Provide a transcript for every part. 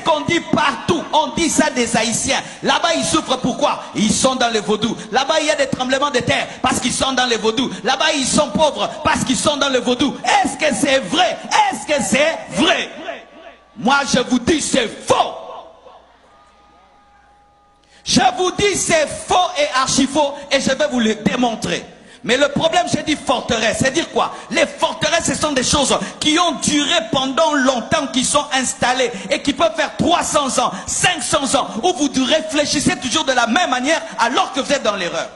qu'on dit partout. On dit ça des Haïtiens. Là-bas, ils souffrent pourquoi? Ils sont dans le vaudou. Là-bas, il y a des tremblements de terre parce qu'ils sont dans le vaudou. Là-bas, ils sont pauvres parce qu'ils sont dans le vaudou. Est-ce que c'est vrai? Est-ce que c'est vrai? Moi, je vous dis, c'est faux. Je vous dis, c'est faux et archi faux et je vais vous le démontrer. Mais le problème, j'ai dit forteresse, c'est dire quoi? Les forteresses, ce sont des choses qui ont duré pendant longtemps, qui sont installées et qui peuvent faire 300 ans, 500 ans, où vous réfléchissez toujours de la même manière alors que vous êtes dans l'erreur.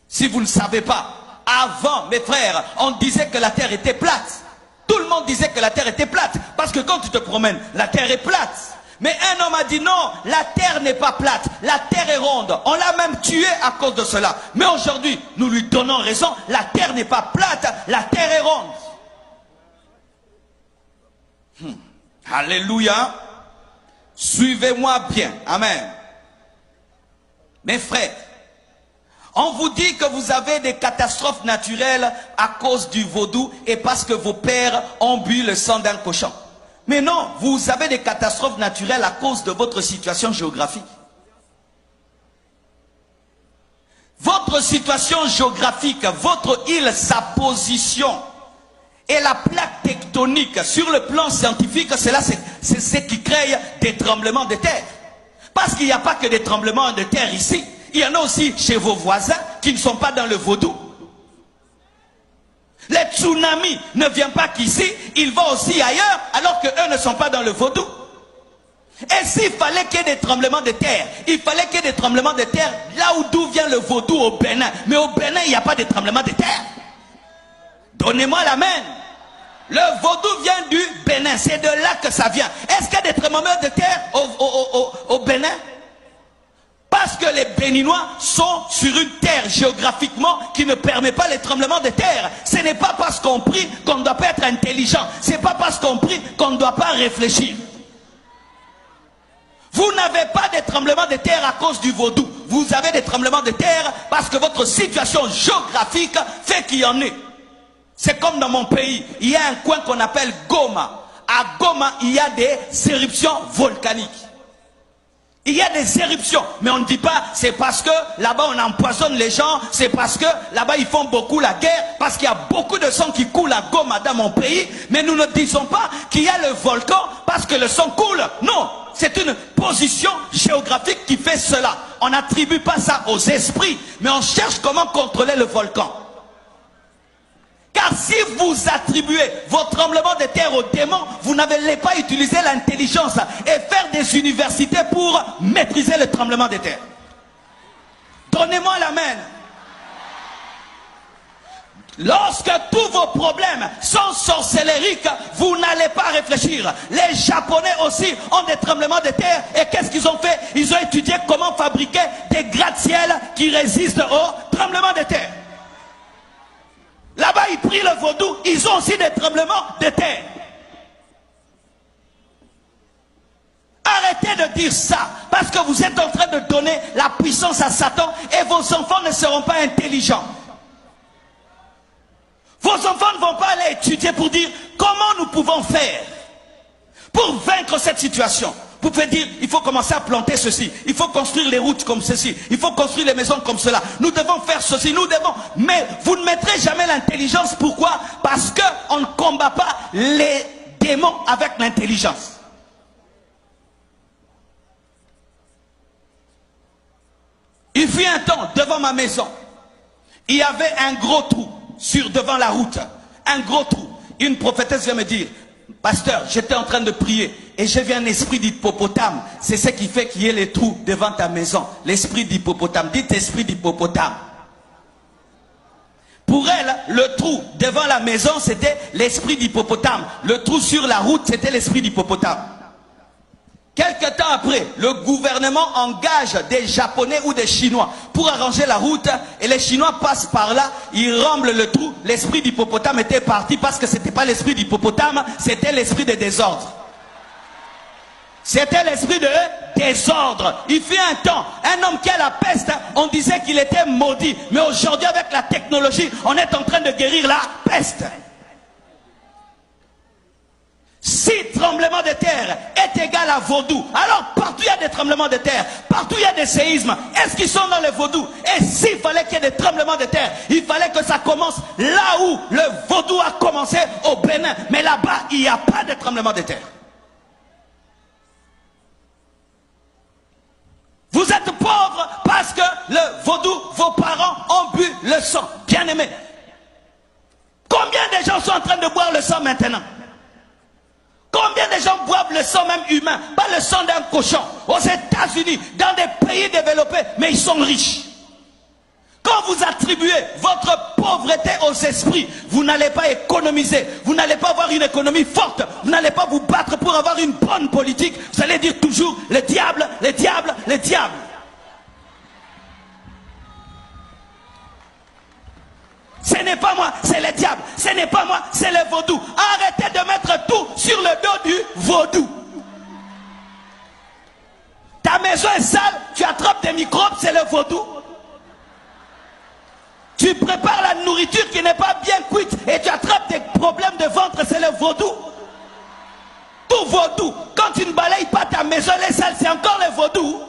Si vous ne le savez pas, avant, mes frères, on disait que la terre était plate. Tout le monde disait que la terre était plate, parce que quand tu te promènes, la terre est plate. Mais un homme a dit non, la terre n'est pas plate, la terre est ronde. On l'a même tué à cause de cela. Mais aujourd'hui, nous lui donnons raison, la terre n'est pas plate, la terre est ronde. Alléluia. Suivez-moi bien. Amen. Mes frères, on vous dit que vous avez des catastrophes naturelles à cause du vaudou et parce que vos pères ont bu le sang d'un cochon. Mais non, vous avez des catastrophes naturelles à cause de votre situation géographique. Votre situation géographique, votre île, sa position et la plaque tectonique sur le plan scientifique, c'est ce qui crée des tremblements de terre. Parce qu'il n'y a pas que des tremblements de terre ici. Il y en a aussi chez vos voisins qui ne sont pas dans le vaudou. Les tsunamis ne viennent pas qu'ici, ils vont aussi ailleurs, alors qu'eux ne sont pas dans le vaudou. Et s'il fallait qu'il y ait des tremblements de terre, il fallait qu'il y ait des tremblements de terre là d'où vient le vaudou au Bénin. Mais au Bénin, il n'y a pas de tremblements de terre. Donnez-moi l'amen. Le vaudou vient du Bénin, c'est de là que ça vient. Est-ce qu'il y a des tremblements de terre au Bénin? Parce que les Béninois sont sur une terre géographiquement qui ne permet pas les tremblements de terre. Ce n'est pas parce qu'on prie qu'on ne doit pas être intelligent. Ce n'est pas parce qu'on prie qu'on ne doit pas réfléchir. Vous n'avez pas de tremblements de terre à cause du vaudou. Vous avez des tremblements de terre parce que votre situation géographique fait qu'il y en ait. C'est comme dans mon pays. Il y a un coin qu'on appelle Goma. À Goma, il y a des éruptions volcaniques. Il y a des éruptions, mais on ne dit pas c'est parce que là-bas on empoisonne les gens, c'est parce que là-bas ils font beaucoup la guerre, parce qu'il y a beaucoup de sang qui coule à Goma dans mon pays, mais nous ne disons pas qu'il y a le volcan parce que le sang coule. Non, c'est une position géographique qui fait cela. On n'attribue pas ça aux esprits, mais on cherche comment contrôler le volcan. Car si vous attribuez vos tremblements de terre aux démons, vous n'allez pas utiliser l'intelligence et faire des universités pour maîtriser le tremblement de terre. Donnez-moi l'amen. Lorsque tous vos problèmes sont sorcellériques, vous n'allez pas réfléchir. Les Japonais aussi ont des tremblements de terre. Et qu'est-ce qu'ils ont fait? Ils ont étudié comment fabriquer des gratte-ciel qui résistent aux tremblements de terre. Là-bas, ils prient le vaudou, ils ont aussi des tremblements de terre. Arrêtez de dire ça, parce que vous êtes en train de donner la puissance à Satan et vos enfants ne seront pas intelligents. Vos enfants ne vont pas aller étudier pour dire comment nous pouvons faire pour vaincre cette situation. Vous pouvez dire, il faut commencer à planter ceci, il faut construire les routes comme ceci, il faut construire les maisons comme cela, nous devons faire ceci, nous devons... Mais vous ne mettrez jamais l'intelligence. Pourquoi? Parce qu'on ne combat pas les démons avec l'intelligence. Il fut un temps, devant ma maison, il y avait un gros trou devant la route, un gros trou. Une prophétesse vient me dire, pasteur, j'étais en train de prier et j'ai vu un esprit d'hippopotame. C'est ce qui fait qu'il y ait les trous devant ta maison. L'esprit d'hippopotame. Dites esprit d'hippopotame. Pour elle, le trou devant la maison, c'était l'esprit d'hippopotame. Le trou sur la route, c'était l'esprit d'hippopotame. Quelque temps après, le gouvernement engage des Japonais ou des Chinois pour arranger la route et les Chinois passent par là, ils remblent le trou. L'esprit d'hippopotame était parti parce que ce n'était pas l'esprit d'hippopotame, c'était l'esprit de désordre. C'était l'esprit de désordre. Il fut un temps, un homme qui a la peste, on disait qu'il était maudit. Mais aujourd'hui, avec la technologie, on est en train de guérir la peste. 6 tremblement de terre est égal à vaudou. Alors partout il y a des tremblements de terre, partout il y a des séismes. Est-ce qu'ils sont dans les vaudous? Et s'il fallait qu'il y ait des tremblements de terre, il fallait que ça commence là où le vaudou a commencé, au Bénin. Mais là-bas, il n'y a pas de tremblement de terre. Vous êtes pauvres parce que le vaudou, vos parents ont bu le sang. Bien aimé. Combien de gens sont en train de boire le sang maintenant? Combien de gens boivent le sang même humain, pas le sang d'un cochon, aux États-Unis, dans des pays développés, mais ils sont riches. Quand vous attribuez votre pauvreté aux esprits, vous n'allez pas économiser, vous n'allez pas avoir une économie forte, vous n'allez pas vous battre pour avoir une bonne politique, vous allez dire toujours le diable, le diable, le diable. Ce n'est pas moi, c'est le diable. Ce n'est pas moi, c'est le vaudou. Arrêtez de mettre tout sur le dos du vaudou. Ta maison est sale, tu attrapes des microbes, c'est le vaudou. Tu prépares la nourriture qui n'est pas bien cuite et tu attrapes des problèmes de ventre, c'est le vaudou. Tout vaudou. Quand tu ne balayes pas ta maison, elle est sale, c'est encore le vaudou.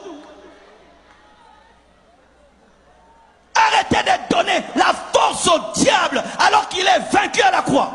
Arrêtez de donner la force au diable alors qu'il est vaincu à la croix.